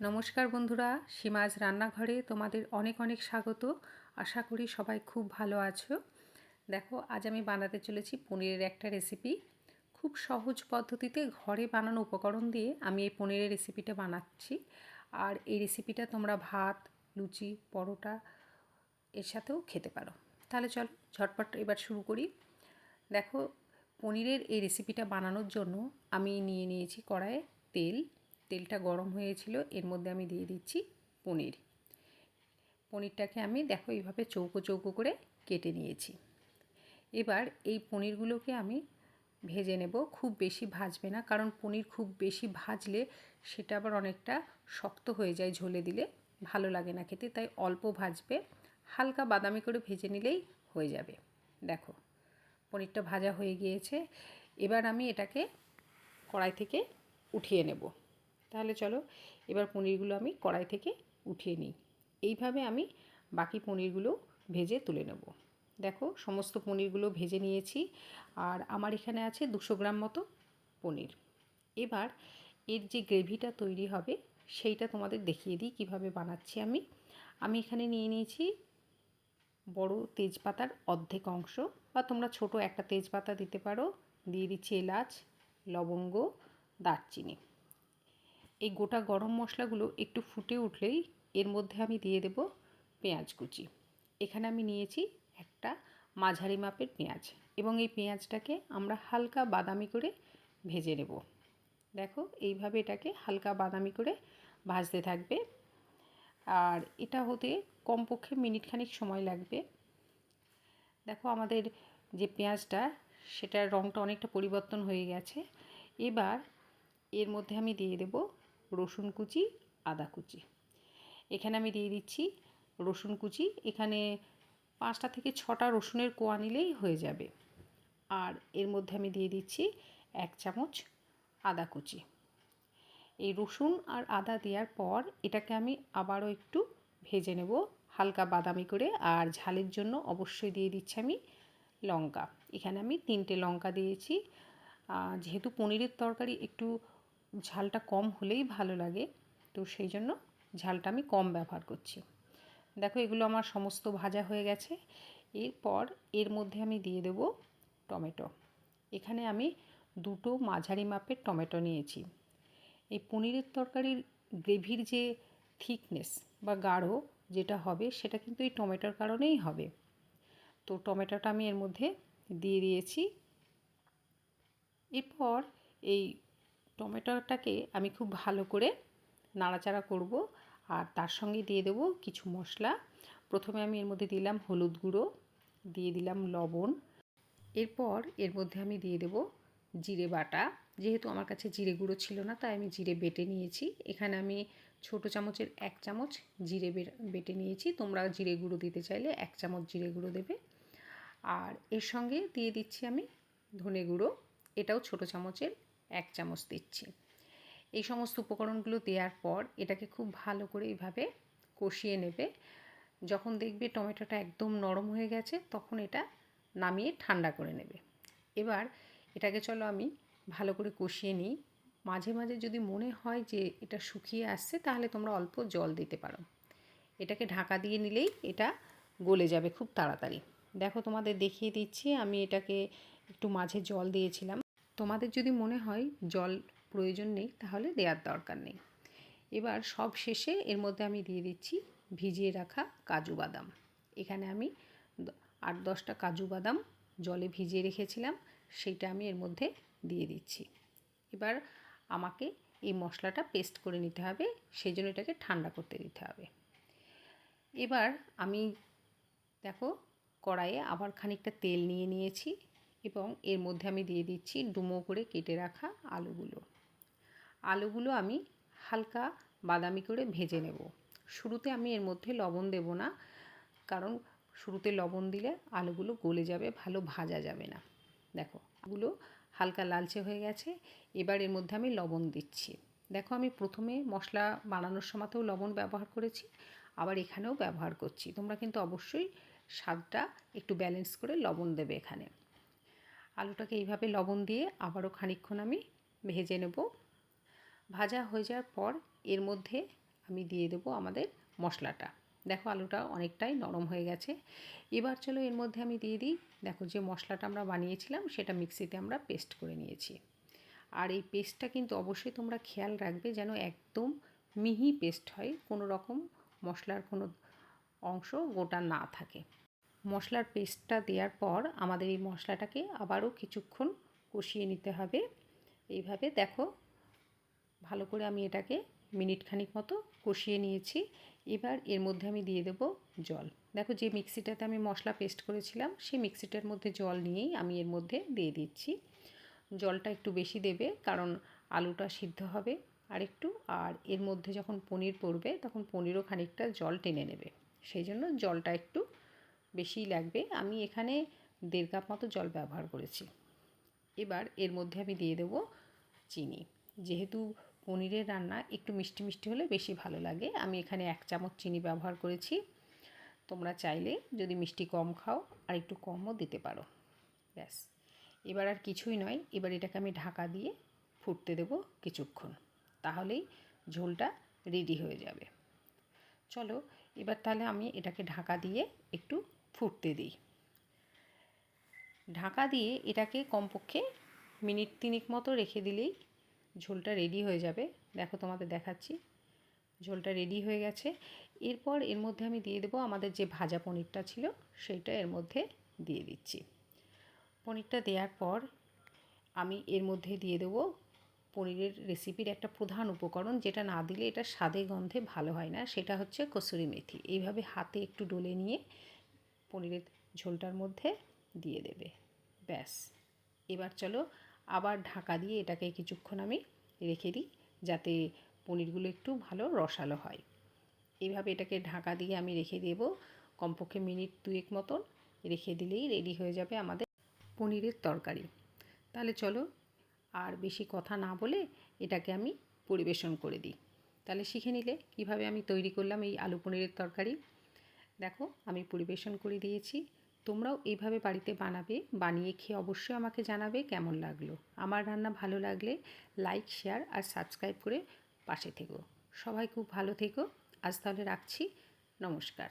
নমস্কার বন্ধুরা, সীমাজ রান্নাঘরে তোমাদের অনেক অনেক স্বাগত। আশা করি সবাই খুব ভালো আছো। দেখো, আজ আমি বানাতে চলেছি পনিরের একটা রেসিপি। খুব সহজ পদ্ধতিতে ঘরে বানানো উপকরণ দিয়ে আমি এই পনিরের রেসিপিটা বানাচ্ছি। আর এই রেসিপিটা তোমরা ভাত, লুচি, পরোটা এর সাথেও খেতে পারো। তাহলে চলো ঝটপট এবার শুরু করি। দেখো, পনিরের এই রেসিপিটা বানানোর জন্য আমি নিয়ে নিয়েছি কড়াইয়ে তেলটা গরম হয়েছিল, এর মধ্যে আমি দিয়ে দিচ্ছি পনিরটাকে আমি দেখো এইভাবে চৌকো চৌকো করে কেটে নিয়েছি। এবার এই পনিরগুলোকে আমি ভেজে নেব। খুব বেশি ভাজবে না, কারণ পনির খুব বেশি ভাজলে সেটা আবার অনেকটা শক্ত হয়ে যায়, ঝোলে দিলে ভালো লাগে না খেতে, তাই অল্প ভাজবে। হালকা বাদামি করে ভেজে নিলেই হয়ে যাবে। দেখো, পনিরটা ভাজা হয়ে গিয়েছে। এবার আমি এটাকে কড়াই থেকে উঠিয়ে নেব। তাহলে চলো এবার পনিরগুলো আমি কড়াই থেকে উঠিয়ে নিই। এইভাবে আমি বাকি পনিরগুলো ভেজে তুলে নেব। দেখো, সমস্ত পনিরগুলো ভেজে নিয়েছি। আর আমার এখানে আছে 200 গ্রাম মতো পনির। এবার এর যে গ্রেভিটা তৈরি হবে সেইটা তোমাদের দেখিয়ে দিই কীভাবে বানাচ্ছি আমি এখানে নিয়ে নিয়েছি বড় তেজপাতার অর্ধেক অংশ, বা তোমরা ছোট একটা তেজপাতা দিতে পারো। দিয়ে দিচ্ছি এলাচ, লবঙ্গ, দারচিনি। এই গোটা গরম মশলাগুলো একটু ফুটে উঠলেই এর মধ্যে আমি দিয়ে দেব পেঁয়াজ কুচি। এখানে আমি নিয়েছি একটা মাঝারি মাপের পেঁয়াজ, এবং এই পেঁয়াজটাকে আমরা হালকা বাদামি করে ভেজে নেব। দেখো, এইভাবে এটাকে হালকা বাদামি করে ভাজতে থাকবে। আর এটা হতে কমপক্ষে মিনিট খানিক সময় লাগবে। দেখো, আমাদের যে পেঁয়াজটা, সেটার রঙটা অনেকটা পরিবর্তন হয়ে গেছে। এবার এর মধ্যে আমি দিয়ে দেব রসুন কুচি, আদা কুচি। এখানে আমি দিয়ে দিচ্ছি রসুন কুচি। এখানে 5টা থেকে 6টা রসুনের কোয়া নিলেই হয়ে যাবে। আর এর মধ্যে আমি দিয়ে দিচ্ছি 1 চামচ আদা কুচি। এই রসুন আর আদা দেওয়ার পর এটাকে আমি আবারও একটু ভেজে নেব হালকা বাদামি করে। আর ঝালের জন্য অবশ্যই দিয়ে দিচ্ছি আমি লঙ্কা। এখানে আমি 3টে লঙ্কা দিয়েছি। যেহেতু পনিরের তরকারি একটু ঝালটা কম হলেই ভালো লাগে, তো সেই জন্য ঝালটা আমি কম ব্যবহার করছি। দেখো, এগুলো আমার সমস্ত ভাজা হয়ে গেছে। এরপর এর মধ্যে আমি দিয়ে দেব টমেটো। এখানে আমি 2টো মাঝারি মাপের টমেটো নিয়েছি। এই পনিরের তরকারির গ্রেভির যে থিকনেস বা গাঢ় যেটা হবে, সেটা কিন্তু এই টমেটোর কারণেই হবে। তো টমেটোটা আমি এর মধ্যে দিয়ে দিয়েছি। এরপর এই টমেটোটাকে আমি খুব ভালো করে নাড়াচাড়া করব। আর তার সঙ্গে দিয়ে দেব কিছু মশলা। প্রথমে আমি এর মধ্যে দিলাম হলুদ গুঁড়ো, দিয়ে দিলাম লবণ। এরপর এর মধ্যে আমি দিয়ে দেব জিরে বাটা। যেহেতু আমার কাছে জিরে গুঁড়ো ছিল না, তাই আমি জিরে বেটে নিয়েছি। এখানে আমি ছোটো চামচের 1 চামচ জিরে বেটে নিয়েছি। তোমরা জিরে গুঁড়ো দিতে চাইলে 1 চামচ জিরে গুঁড়ো দেবে। আর এর সঙ্গে দিয়ে দিচ্ছি আমি ধনে গুঁড়ো। এটাও ছোটো চামচের 1 চামচ দিচ্ছি। এই সমস্ত উপকরণগুলো দেওয়ার পর এটাকে খুব ভালো করে এইভাবে কষিয়ে নেবে। যখন দেখবে টমেটোটা একদম নরম হয়ে গেছে, তখন এটা নামিয়ে ঠান্ডা করে নেবে। এবার এটাকে চলো আমি ভালো করে কষিয়ে নিই। মাঝে মাঝে যদি মনে হয় যে এটা শুকিয়ে আসছে, তাহলে তোমরা অল্প জল দিতে পারো। এটাকে ঢাকা দিয়ে নিলেই এটা গলে যাবে খুব তাড়াতাড়ি। দেখো, তোমাদের দেখিয়ে দিচ্ছি, আমি এটাকে একটু মাঝে জল দিয়েছিলাম। তোমাদের যদি মনে হয় জল প্রয়োজন নেই, তাহলে দেওয়ার দরকার নেই। এবার সব শেষে এর মধ্যে আমি দিয়ে দিচ্ছি ভিজিয়ে রাখা কাজু বাদাম। এখানে আমি 8-10টা কাজু বাদাম জলে ভিজিয়ে রেখেছিলাম, সেইটা আমি এর মধ্যে দিয়ে দিচ্ছি। এবার আমাকে এই মশলাটা পেস্ট করে নিতে হবে, সেই জন্য এটাকে ঠান্ডা করতে দিতে হবে। এবার আমি দেখো কড়াইয়ে আবার খানিকটা তেল নিয়ে নিয়েছি, এবং এর মধ্যে আমি দিয়ে দিচ্ছি ডুমো করে কেটে রাখা আলুগুলো আমি হালকা বাদামি করে ভেজে নেব। শুরুতে আমি এর মধ্যে লবণ দেব না, কারণ শুরুতে লবণ দিলে আলুগুলো গলে যাবে, ভালো ভাজা যাবে না। দেখো, আলুগুলো হালকা লালচে হয়ে গেছে। এবার এর মধ্যে আমি লবণ দিচ্ছি। দেখো, আমি প্রথমে মশলা বানানোর সময়তেও লবণ ব্যবহার করেছি, আবার এখানেও ব্যবহার করছি। তোমরা কিন্তু অবশ্যই স্বাদটা একটু ব্যালেন্স করে লবণ দেবে এখানে। আলুটাকে এইভাবে লবণ দিয়ে আবারও খানিকক্ষণ আমি ভেজে নেব। ভাজা হয়ে যাওয়ার পর এর মধ্যে আমি দিয়ে দেবো আমাদের মশলাটা। দেখো আলুটা অনেকটাই নরম হয়ে গেছে। এবার চলো এর মধ্যে আমি দিয়ে দিই, দেখো যে মশলাটা আমরা বানিয়েছিলাম সেটা মিক্সিতে আমরা পেস্ট করে নিয়েছি। আর এই পেস্টটা কিন্তু অবশ্যই তোমরা খেয়াল রাখবে যেন একদম মিহি পেস্ট হয়, কোনো রকম মশলার কোনো অংশ গোটা না থাকে। মশলার পেস্টটা দেওয়ার পর আমাদের এই মশলাটাকে আবারও কিছুক্ষণ কষিয়ে নিতে হবে। এইভাবে দেখো ভালো করে আমি এটাকে মিনিট খানিক মতো কষিয়ে নিয়েছি। এবার এর মধ্যে আমি দিয়ে দেবো জল। দেখো যে মিক্সিটাতে আমি মশলা পেস্ট করেছিলাম সেই মিক্সিটার মধ্যে জল নিয়েই আমি এর মধ্যে দিয়ে দিচ্ছি। জলটা একটু বেশি দেবে কারণ আলুটা সিদ্ধ হবে আরেকটু, আর এর মধ্যে যখন পনির পড়বে তখন পনিরও খানিকটা জল টেনে নেবে, সেই জন্য জলটা একটু বেশিই লাগবে। আমি এখানে 1.5 কাপ মতো জল ব্যবহার করেছি। এবার এর মধ্যে আমি দিয়ে দেবো চিনি। যেহেতু পনিরের রান্না একটু মিষ্টি মিষ্টি হলে বেশি ভালো লাগে, আমি এখানে 1 চামচ চিনি ব্যবহার করেছি। তোমরা চাইলে যদি মিষ্টি কম খাও আর একটু কমও দিতে পারো। ব্যাস, এবার আর কিছুই নয়, এবার এটাকে আমি ঢাকা দিয়ে ফুটতে দেবো কিছুক্ষণ, তাহলেই ঝোলটা রেডি হয়ে যাবে। চলো এবার তাহলে আমি এটাকে ঢাকা দিয়ে একটু ফুটতে দিই। ঢাকা দিয়ে এটাকে কমপক্ষে মিনিট 3 মতো রেখে দিলেই ঝোলটা রেডি হয়ে যাবে। দেখো তোমাদের দেখাচ্ছি, ঝোলটা রেডি হয়ে গেছে। এরপর এর মধ্যে আমি দিয়ে দেবো আমাদের যে ভাজা পনিরটা ছিল সেইটা এর মধ্যে দিয়ে দিচ্ছি। পনিরটা দেওয়ার পর আমি এর মধ্যে দিয়ে দেবো পনিরের রেসিপির একটা প্রধান উপকরণ, যেটা না দিলে এটা স্বাদে গন্ধে ভালো হয় না, সেটা হচ্ছে কসুরি মেথি। এইভাবে হাতে একটু ডলে নিয়ে পনিরের ঝোলটার মধ্যে দিয়ে দেবে। ব্যাস, এবার চলো আবার ঢাকা দিয়ে এটাকে কিছুক্ষণ আমি রেখে দিই যাতে পনিরগুলো একটু ভালো রসালো হয়। এইভাবে এটাকে ঢাকা দিয়ে আমি রেখে দেব কমপক্ষে মিনিট 2 মতন। রেখে দিলেই রেডি হয়ে যাবে আমাদের পনিরের তরকারি। তাহলে চলো আর বেশি কথা না বলে এটাকে আমি পরিবেশন করে দিই। তাহলে শিখে নিলে কিভাবে আমি তৈরি করলাম এই আলু পনিরের তরকারি। দেখো আমি পরিবেশন করে দিয়েছি, তোমরাও এইভাবে বাড়িতে বানাবে, বানিয়ে খেয়ে অবশ্যই আমাকে জানাবে কেমন লাগলো। আমার রান্না ভালো লাগলে লাইক, শেয়ার আর সাবস্ক্রাইব করে পাশে থেকো। সবাই খুব ভালো থেকো। আজ তাহলে রাখছি, নমস্কার।